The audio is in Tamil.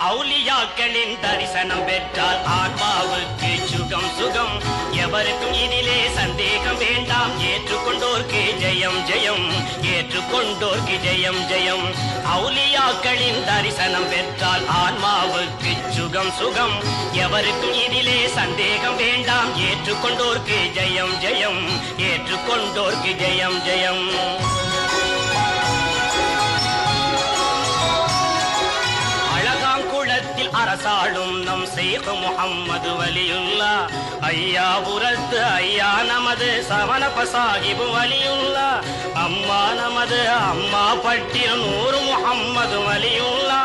அவுலியாக்களின் தரிசனம் பெற்றால் ஆன்மாவுக்கு சுகம் சுகம். எவருக்கும் இதிலே சந்தேகம் வேண்டாம். ஏற்றுக்கொண்டோர்க்கு ஜெயம் ஜெயம், ஏற்றுக்கொண்டோர்க்கு ஜெயம் ஜெயம். அவுலியாக்களின் தரிசனம் பெற்றால் ஆன்மாவுக்கு சுகம் சுகம். எவருக்கும் இதிலே சந்தேகம் வேண்டாம். ஏற்றுக்கொண்டோர்க்கு ஜெயம் ஜெயம், ஏற்றுக்கொண்டோர்க்கு ஜெயம் ஜெயம். அரசாளும் நம் ஷேக் முஹம்மது வலியுல்லா. ஐயாபுரத்து ஐயா நமது சமணப்ப சாஹிபு வலியுல்லா. அம்மா நமது அம்மா பட்டில் நூறு முஹம்மது வலியுல்லா.